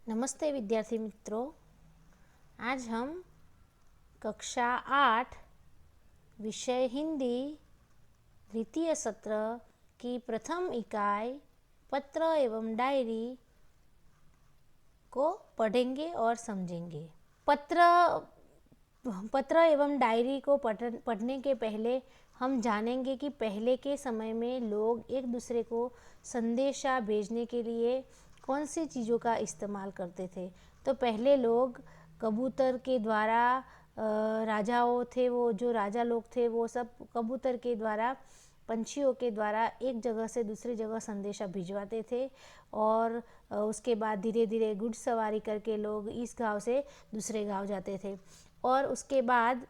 नमस्ते विद्यार्थी मित्रों। आज हम कक्षा 8 विषय हिंदी द्वितीय सत्र की प्रथम इकाई पत्र एवं डायरी को पढ़ेंगे और समझेंगे। पत्र एवं डायरी को पढ़ने के पहले हम जानेंगे कि पहले के समय में लोग एक दूसरे को संदेशा भेजने के लिए कौन सी चीज़ों का इस्तेमाल करते थे। तो पहले लोग कबूतर के द्वारा, राजाओं थे, वो जो राजा लोग थे वो सब कबूतर के द्वारा, पंछियों के द्वारा एक जगह से दूसरी जगह संदेशा भिजवाते थे। और उसके बाद धीरे धीरे घुड़सवारी करके लोग इस गांव से दूसरे गांव जाते थे। और उसके बाद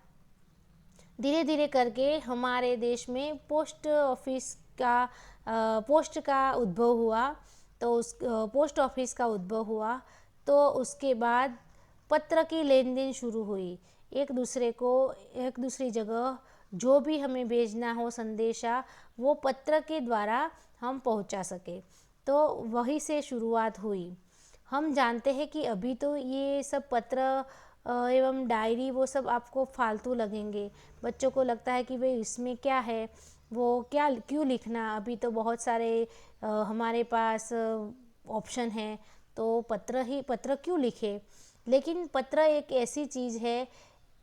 धीरे धीरे करके हमारे देश में पोस्ट का उद्भव हुआ। तो उस पोस्ट ऑफिस का उद्भव हुआ तो उसके बाद पत्र की लेन देन शुरू हुई। एक दूसरी जगह जो भी हमें भेजना हो संदेशा, वो पत्र के द्वारा हम पहुंचा सके। तो वहीं से शुरुआत हुई। हम जानते हैं कि अभी तो ये सब पत्र एवं डायरी वो सब आपको फालतू लगेंगे। बच्चों को लगता है कि भाई इसमें क्या है, वो क्या क्यों लिखना, अभी तो बहुत सारे हमारे पास ऑप्शन हैं, तो पत्र क्यों लिखे। लेकिन पत्र एक ऐसी चीज़ है,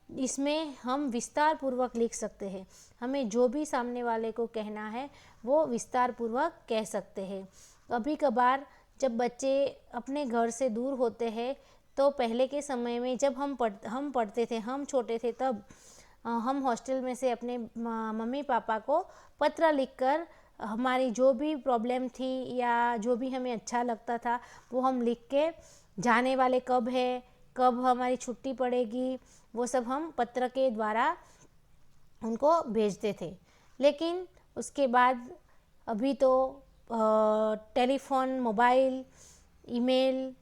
इसमें हम विस्तार पूर्वक लिख सकते हैं। हमें जो भी सामने वाले को कहना है वो विस्तार पूर्वक कह सकते हैं। कभी कभार जब बच्चे अपने घर से दूर होते हैं, तो पहले के समय में जब हम पढ़ते थे, हम छोटे थे, तब हम हॉस्टल में से अपने मम्मी पापा को पत्र लिखकर हमारी जो भी प्रॉब्लम थी या जो भी हमें अच्छा लगता था वो हम लिख के, जाने वाले कब है, कब हमारी छुट्टी पड़ेगी, वो सब हम पत्र के द्वारा उनको भेजते थे। लेकिन उसके बाद अभी तो टेलीफोन, मोबाइल, ईमेल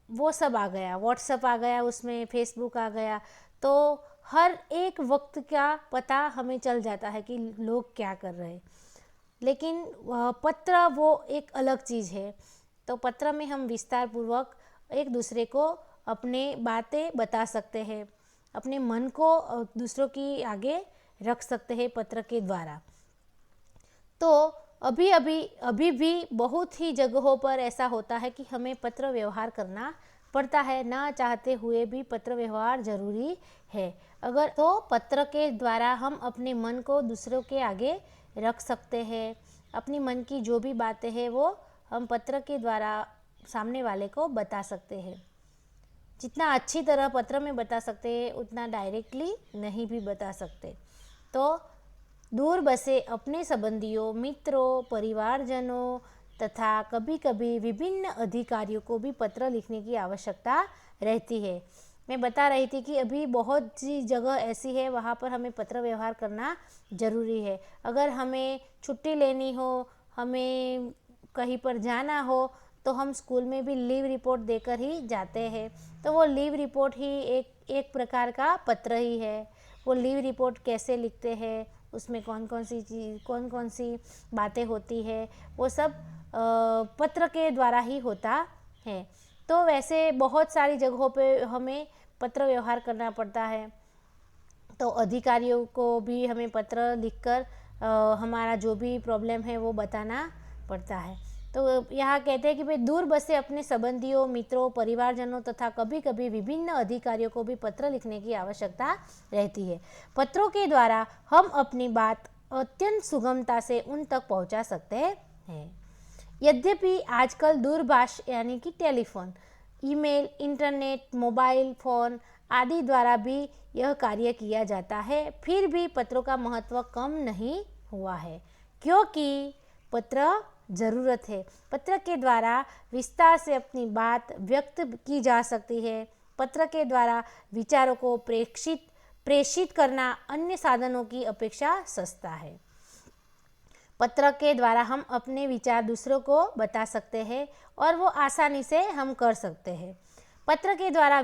वो सब आ गया, व्हाट्सएप आ गया, उसमें फेसबुक आ गया। तो हर एक वक्त का पता हमें चल जाता है कि लोग क्या कर रहे हैं। लेकिन पत्र वो एक अलग चीज़ है। तो पत्र में हम विस्तार पूर्वक एक दूसरे को अपने बातें बता सकते हैं, अपने मन को दूसरों की आगे रख सकते हैं पत्र के द्वारा। तो अभी भी बहुत ही जगहों पर ऐसा होता है कि हमें पत्र व्यवहार करना पड़ता है, ना चाहते हुए भी पत्र व्यवहार जरूरी है। अगर तो पत्र के द्वारा हम अपने मन को दूसरों के आगे रख सकते हैं। अपनी मन की जो भी बातें हैं वो हम पत्र के द्वारा सामने वाले को बता सकते हैं। जितना अच्छी तरह पत्र में बता सकते हैं उतना डायरेक्टली नहीं भी बता सकते। तो दूर बसे अपने संबंधियों, मित्रों, परिवारजनों तथा कभी कभी विभिन्न अधिकारियों को भी पत्र लिखने की आवश्यकता रहती है। मैं बता रही थी कि अभी बहुत सी जगह ऐसी है वहाँ पर हमें पत्र व्यवहार करना ज़रूरी है। अगर हमें छुट्टी लेनी हो, हमें कहीं पर जाना हो, तो हम स्कूल में भी लीव रिपोर्ट देकर ही जाते हैं। तो वो लीव रिपोर्ट ही एक प्रकार का पत्र ही है। वो लीव रिपोर्ट कैसे लिखते हैं, उसमें कौन कौन सी बातें होती है, वो सब पत्र के द्वारा ही होता है। तो वैसे बहुत सारी जगहों पे हमें पत्र व्यवहार करना पड़ता है। तो अधिकारियों को भी हमें पत्र लिखकर हमारा जो भी प्रॉब्लम है वो बताना पड़ता है। तो यहाँ कहते हैं कि भाई दूर बसे अपने संबंधियों, मित्रों, परिवारजनों तथा कभी कभी विभिन्न अधिकारियों को भी पत्र लिखने की आवश्यकता रहती है। पत्रों के द्वारा हम अपनी बात अत्यंत सुगमता से उन तक पहुँचा सकते हैं। यद्यपि आजकल दूरभाष यानी कि telephone, email, internet, mobile phone आदि द्वारा भी यह कार्य किया जाता है, फिर भी पत्रों का महत्व कम नहीं हुआ है, क्योंकि पत्र ज़रूरत है। पत्र के द्वारा विस्तार से अपनी बात व्यक्त की जा सकती है। पत्र के द्वारा विचारों को प्रेषित करना अन्य साधनों की अपेक्षा सस्ता है। पत्र के द्वारा हम अपने विचार दूसरों को बता सकते हैं और वो आसानी से हम कर सकते हैं। पत्र के द्वारा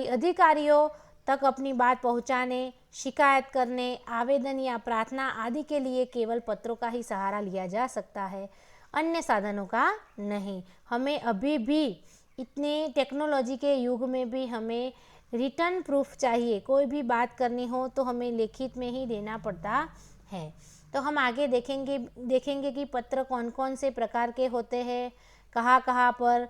अधिकारियों तक अपनी बात पहुंचाने, शिकायत करने, आवेदन या प्रार्थना आदि के लिए केवल पत्रों का ही सहारा लिया जा सकता है। अन्य साधनों का नहीं। हमें अभी भी इतने टेक्नोलॉजी के युग में भी हमें रिटर्न प्रूफ चाहिए। कोई भी बात करनी हो तो हमें लिखित में ही देना पड़ता है। तो हम आगे देखेंगे कि पत्र कौन कौन से प्रकार के होते हैं, कहाँ कहाँ पर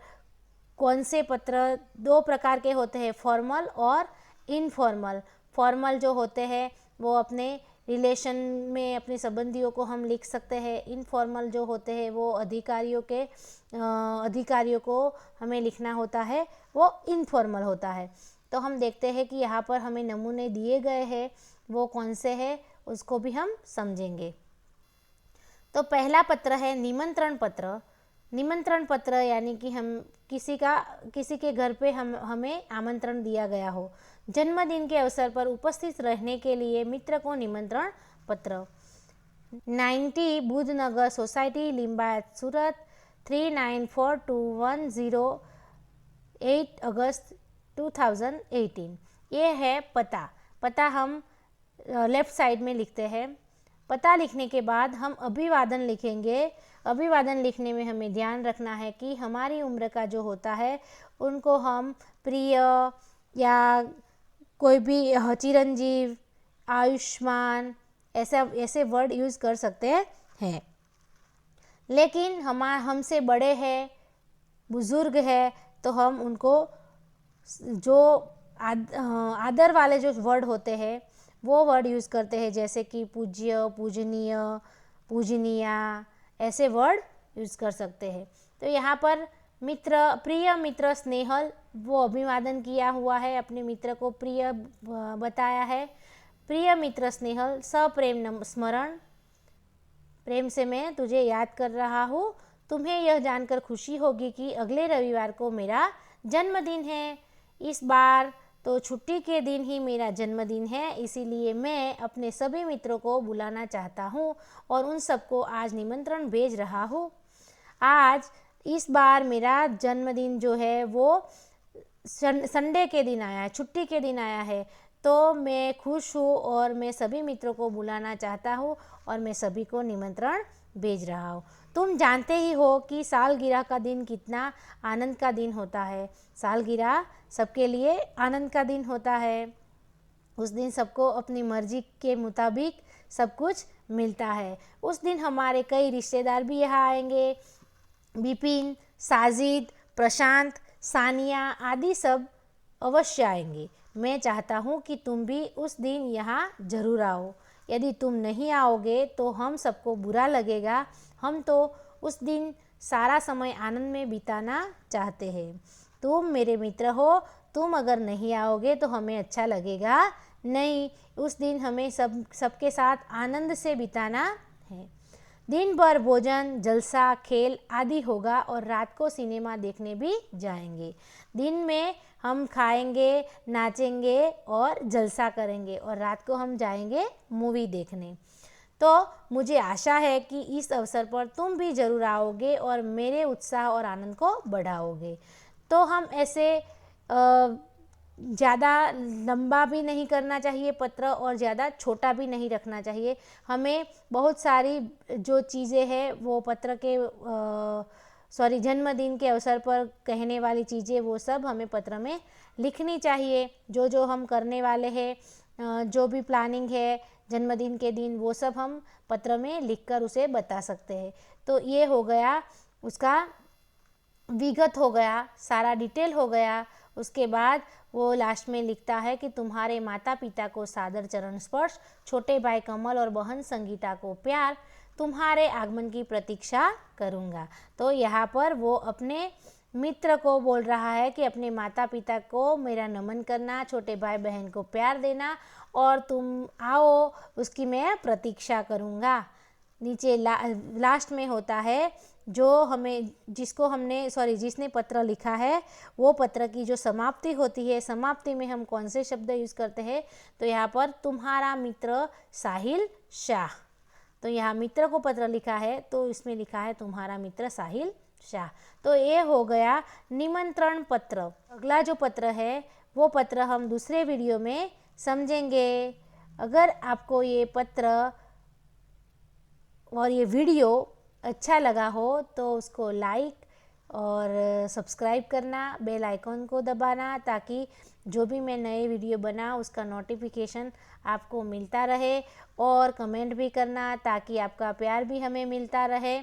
कौन से पत्र। 2 प्रकार के होते हैं, फॉर्मल और इनफॉर्मल। फॉर्मल जो होते हैं वो अपने रिलेशन में अपने संबंधियों को हम लिख सकते हैं। इनफॉर्मल जो होते हैं वो अधिकारियों को हमें लिखना होता है, वो इनफॉर्मल होता है। तो हम देखते हैं कि यहाँ पर हमें नमूने दिए गए हैं, वो कौन से हैं उसको भी हम समझेंगे। तो पहला पत्र है निमंत्रण पत्र। निमंत्रण पत्र यानी कि हम किसी के घर पे हमें आमंत्रण दिया गया हो। जन्मदिन के अवसर पर उपस्थित रहने के लिए मित्र को निमंत्रण पत्र। 90 बुधनगर सोसाइटी, लिंबायत, सूरत 394210 अगस्त 2018। ये है पता। पता हम लेफ़्ट साइड में लिखते हैं। पता लिखने के बाद हम अभिवादन लिखेंगे। अभिवादन लिखने में हमें ध्यान रखना है कि हमारी उम्र का जो होता है उनको हम प्रिय या कोई भी चिरंजीव, आयुष्मान ऐसे वर्ड यूज़ कर सकते हैं। लेकिन हमसे बड़े हैं, बुज़ुर्ग है, तो हम उनको जो आदर वाले जो वर्ड होते हैं वो वर्ड यूज़ करते हैं, जैसे कि पूज्य, पूजनीय, पूजनीया, ऐसे वर्ड यूज़ कर सकते हैं। तो यहाँ पर प्रिय मित्र स्नेहल, वो अभिवादन किया हुआ है, अपने मित्र को प्रिय बताया है। प्रिय मित्र स्नेहल, सप्रेम स्मरण, प्रेम से मैं तुझे याद कर रहा हूँ। तुम्हें यह जानकर खुशी होगी कि अगले रविवार को मेरा जन्मदिन है। इस बार तो छुट्टी के दिन ही मेरा जन्मदिन है, इसीलिए मैं अपने सभी मित्रों को बुलाना चाहता हूँ और उन सबको आज निमंत्रण भेज रहा हूँ। आज इस बार मेरा जन्मदिन जो है वो संडे के दिन आया है, छुट्टी के दिन आया है, तो मैं खुश हूँ और मैं सभी मित्रों को बुलाना चाहता हूँ और मैं सभी को निमंत्रण भेज रहा हूँ। तुम जानते ही हो कि सालगिरह का दिन कितना आनंद का दिन होता है। सालगिरह सबके लिए आनंद का दिन होता है। उस दिन सबको अपनी मर्जी के मुताबिक सब कुछ मिलता है। उस दिन हमारे कई रिश्तेदार भी यहाँ आएंगे। विपिन, साजिद, प्रशांत, सानिया आदि सब अवश्य आएंगे। मैं चाहता हूँ कि तुम भी उस दिन यहाँ जरूर आओ। यदि तुम नहीं आओगे तो हम सबको बुरा लगेगा। हम तो उस दिन सारा समय आनंद में बिताना चाहते हैं। तुम मेरे मित्र हो, तुम अगर नहीं आओगे तो हमें अच्छा लगेगा नहीं। उस दिन हमें सबके साथ आनंद से बिताना है। दिन भर भोजन, जलसा, खेल आदि होगा और रात को सिनेमा देखने भी जाएंगे। दिन में हम खाएंगे, नाचेंगे और जलसा करेंगे और रात को हम जाएंगे मूवी देखने। तो मुझे आशा है कि इस अवसर पर तुम भी ज़रूर आओगे और मेरे उत्साह और आनंद को बढ़ाओगे। तो हम ऐसे ज़्यादा लंबा भी नहीं करना चाहिए पत्र और ज़्यादा छोटा भी नहीं रखना चाहिए। हमें बहुत सारी जो चीज़ें हैं वो पत्र के जन्मदिन के अवसर पर कहने वाली चीज़ें वो सब हमें पत्र में लिखनी चाहिए। जो हम करने वाले हैं, जो भी प्लानिंग है जन्मदिन के दिन, वो सब हम पत्र में लिखकर उसे बता सकते हैं। तो ये हो गया, उसका विगत हो गया, सारा डिटेल हो गया। उसके बाद वो लास्ट में लिखता है कि तुम्हारे माता पिता को सादर चरण स्पर्श, छोटे भाई कमल और बहन संगीता को प्यार, तुम्हारे आगमन की प्रतीक्षा करूँगा। तो यहाँ पर वो अपने मित्र को बोल रहा है कि अपने माता पिता को मेरा नमन करना, छोटे भाई बहन को प्यार देना और तुम आओ उसकी मैं प्रतीक्षा करूँगा। नीचे लास्ट में होता है जिसने पत्र लिखा है वो पत्र की जो समाप्ति होती है, समाप्ति में हम कौन से शब्द यूज़ करते हैं, तो यहाँ पर तुम्हारा मित्र साहिल शाह। तो यहाँ मित्र को पत्र लिखा है तो इसमें लिखा है तुम्हारा मित्र साहिल शाह। तो ये हो गया निमंत्रण पत्र। अगला जो पत्र है वो पत्र हम दूसरे वीडियो में समझेंगे। अगर आपको ये पत्र और ये वीडियो अच्छा लगा हो तो उसको लाइक और सब्सक्राइब करना, बेल आइकॉन को दबाना, ताकि जो भी मैं नए वीडियो बना उसका नोटिफिकेशन आपको मिलता रहे। और कमेंट भी करना ताकि आपका प्यार भी हमें मिलता रहे।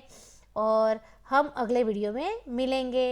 और हम अगले वीडियो में मिलेंगे।